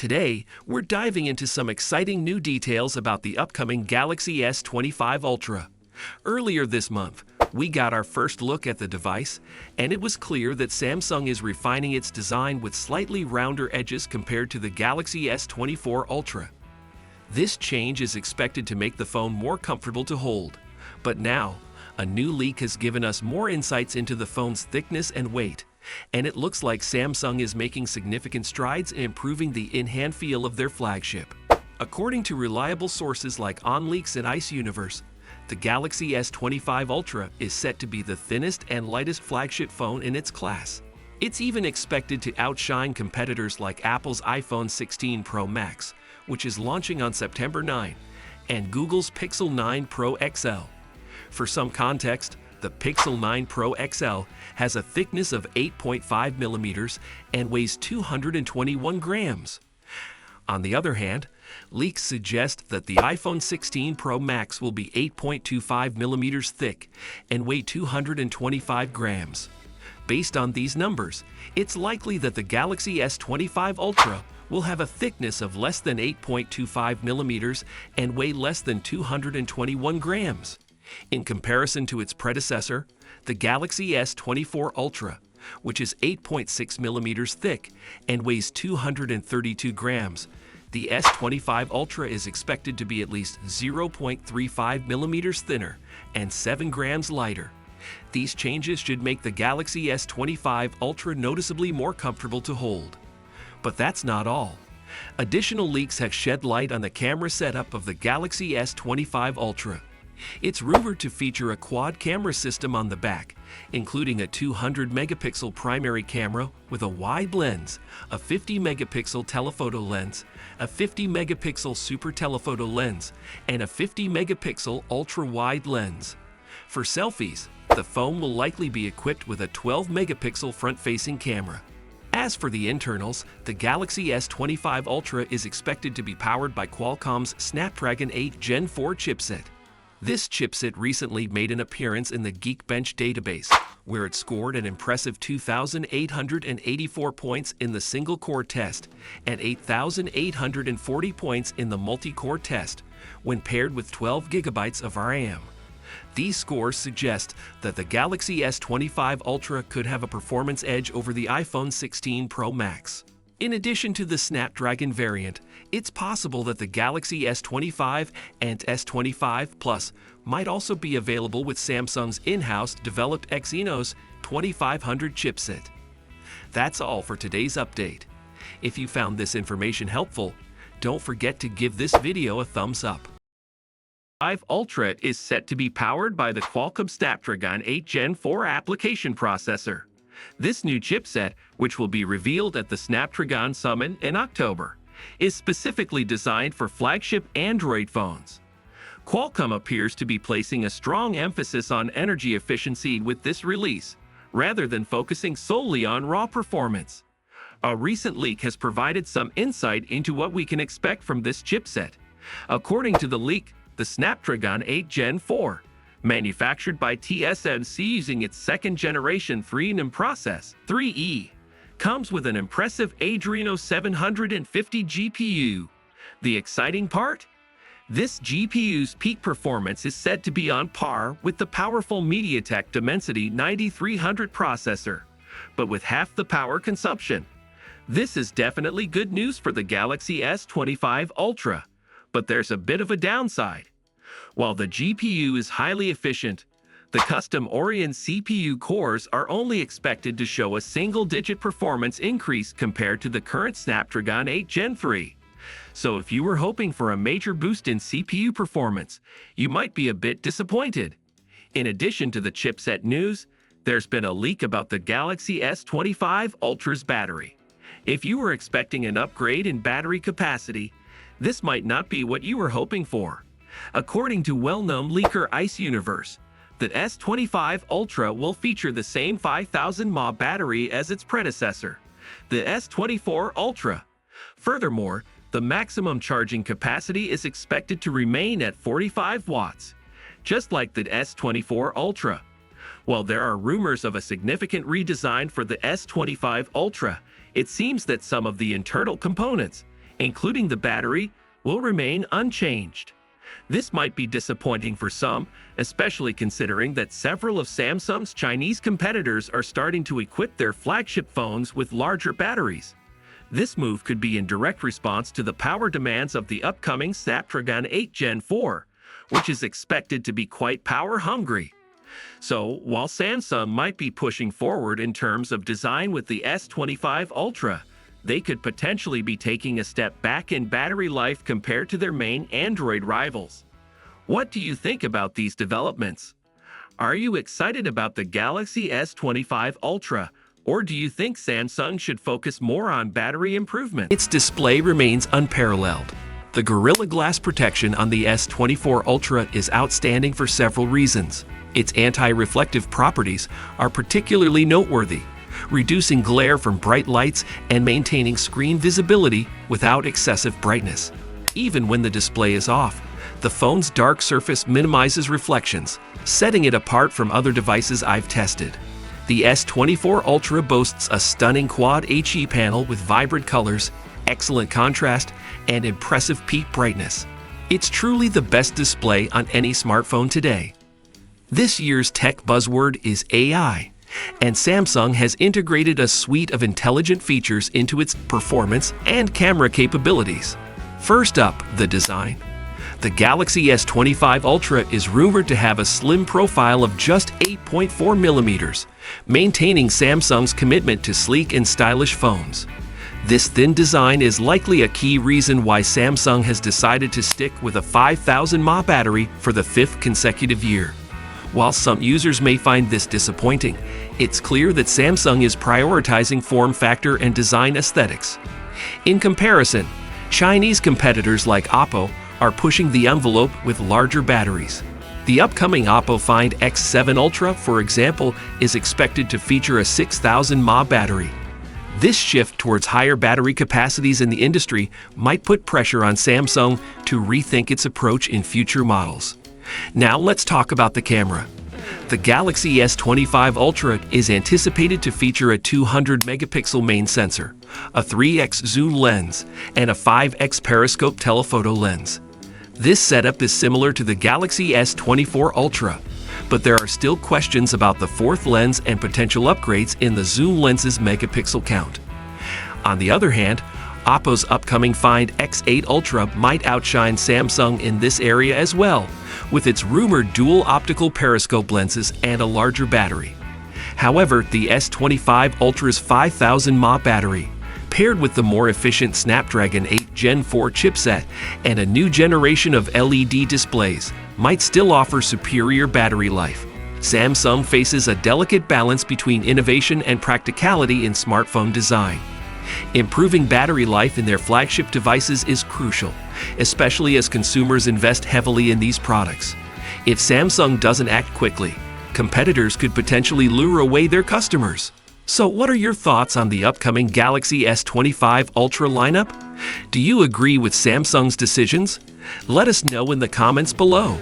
Today, we're diving into some exciting new details about the upcoming Galaxy S25 Ultra. Earlier this month, we got our first look at the device, and it was clear that Samsung is refining its design with slightly rounder edges compared to the Galaxy S24 Ultra. This change is expected to make the phone more comfortable to hold. But now, a new leak has given us more insights into the phone's thickness and weight, and it looks like Samsung is making significant strides in improving the in-hand feel of their flagship. According to reliable sources like OnLeaks and Exynos, the Galaxy S25 Ultra is set to be the thinnest and lightest flagship phone in its class. It's even expected to outshine competitors like Apple's iPhone 16 Pro Max, which is launching on September 9, and Google's Pixel 9 Pro XL. For some context, the Pixel 9 Pro XL has a thickness of 8.5 millimeters and weighs 221 grams. On the other hand, leaks suggest that the iPhone 16 Pro Max will be 8.25 millimeters thick and weigh 225 grams. Based on these numbers, it's likely that the Galaxy S25 Ultra will have a thickness of less than 8.25 millimeters and weigh less than 221 grams. In comparison to its predecessor, the Galaxy S24 Ultra, which is 8.6 millimeters thick and weighs 232 grams, the S25 Ultra is expected to be at least 0.35 millimeters thinner and 7 grams lighter. These changes should make the Galaxy S25 Ultra noticeably more comfortable to hold. But that's not all. Additional leaks have shed light on the camera setup of the Galaxy S25 Ultra. It's rumored to feature a quad camera system on the back, including a 200-megapixel primary camera with a wide lens, a 50-megapixel telephoto lens, a 50-megapixel super telephoto lens, and a 50-megapixel ultra-wide lens. For selfies, the phone will likely be equipped with a 12-megapixel front-facing camera. As for the internals, the Galaxy S25 Ultra is expected to be powered by Qualcomm's Snapdragon 8 Gen 4 chipset. This chipset recently made an appearance in the Geekbench database, where it scored an impressive 2,884 points in the single-core test and 8,840 points in the multi-core test, when paired with 12 gigabytes of RAM. These scores suggest that the Galaxy S25 Ultra could have a performance edge over the iPhone 16 Pro Max. In addition to the Snapdragon variant, it's possible that the Galaxy S25 and S25 Plus might also be available with Samsung's in-house developed Exynos 2500 chipset. That's all for today's update. If you found this information helpful, don't forget to give this video a thumbs up. 5 Ultra is set to be powered by the Qualcomm Snapdragon 8 Gen 4 application processor. This new chipset, which will be revealed at the Snapdragon Summit in October, is specifically designed for flagship Android phones. Qualcomm appears to be placing a strong emphasis on energy efficiency with this release, rather than focusing solely on raw performance. A recent leak has provided some insight into what we can expect from this chipset. According to the leak, the Snapdragon 8 Gen 4, manufactured by TSMC using its second-generation 3nm process, 3E, comes with an impressive Exynos 750 GPU. The exciting part? This GPU's peak performance is said to be on par with the powerful MediaTek Dimensity 9300 processor, but with half the power consumption. This is definitely good news for the Galaxy S25 Ultra, but there's a bit of a downside. While the GPU is highly efficient, the custom Oryon CPU cores are only expected to show a single-digit performance increase compared to the current Snapdragon 8 Gen 3. So if you were hoping for a major boost in CPU performance, you might be a bit disappointed. In addition to the chipset news, there's been a leak about the Galaxy S25 Ultra's battery. If you were expecting an upgrade in battery capacity, this might not be what you were hoping for. According to well-known leaker Exynos, the S25 Ultra will feature the same 5000 mAh battery as its predecessor, the S24 Ultra. Furthermore, the maximum charging capacity is expected to remain at 45 watts, just like the S24 Ultra. While there are rumors of a significant redesign for the S25 Ultra, it seems that some of the internal components, including the battery, will remain unchanged. This might be disappointing for some, especially considering that several of Samsung's Chinese competitors are starting to equip their flagship phones with larger batteries. This move could be in direct response to the power demands of the upcoming Snapdragon 8 Gen 4, which is expected to be quite power-hungry. So, while Samsung might be pushing forward in terms of design with the S25 Ultra, they could potentially be taking a step back in battery life compared to their main Android rivals. What do you think about these developments? Are you excited about the Galaxy S25 Ultra, or do you think Samsung should focus more on battery improvement? Its display remains unparalleled. The Gorilla Glass protection on the S24 Ultra is outstanding for several reasons. Its anti-reflective properties are particularly noteworthy, reducing glare from bright lights and maintaining screen visibility without excessive brightness. Even when the display is off, the phone's dark surface minimizes reflections, setting it apart from other devices I've tested. The S24 Ultra boasts a stunning Quad HE panel with vibrant colors, excellent contrast, and impressive peak brightness. It's truly the best display on any smartphone today. This year's tech buzzword is AI, and Samsung has integrated a suite of intelligent features into its performance and camera capabilities. First up, the design. The Galaxy S25 Ultra is rumored to have a slim profile of just 8.4 millimeters, maintaining Samsung's commitment to sleek and stylish phones. This thin design is likely a key reason why Samsung has decided to stick with a 5,000 mAh battery for the fifth consecutive year. While some users may find this disappointing, it's clear that Samsung is prioritizing form factor and design aesthetics. In comparison, Chinese competitors like Oppo are pushing the envelope with larger batteries. The upcoming Oppo Find X7 Ultra, for example, is expected to feature a 6,000 mAh battery. This shift towards higher battery capacities in the industry might put pressure on Samsung to rethink its approach in future models. Now let's talk about the camera. The Galaxy S25 Ultra is anticipated to feature a 200-megapixel main sensor, a 3x zoom lens, and a 5x periscope telephoto lens. This setup is similar to the Galaxy S24 Ultra, but there are still questions about the fourth lens and potential upgrades in the zoom lens's megapixel count. On the other hand, Oppo's upcoming Find X8 Ultra might outshine Samsung in this area as well, with its rumored dual optical periscope lenses and a larger battery. However, the S25 Ultra's 5,000 mAh battery, paired with the more efficient Snapdragon 8 Gen 4 chipset and a new generation of LED displays, might still offer superior battery life. Samsung faces a delicate balance between innovation and practicality in smartphone design. Improving battery life in their flagship devices is crucial, especially as consumers invest heavily in these products. If Samsung doesn't act quickly, competitors could potentially lure away their customers. So what are your thoughts on the upcoming Galaxy S25 Ultra lineup? Do you agree with Samsung's decisions? Let us know in the comments below.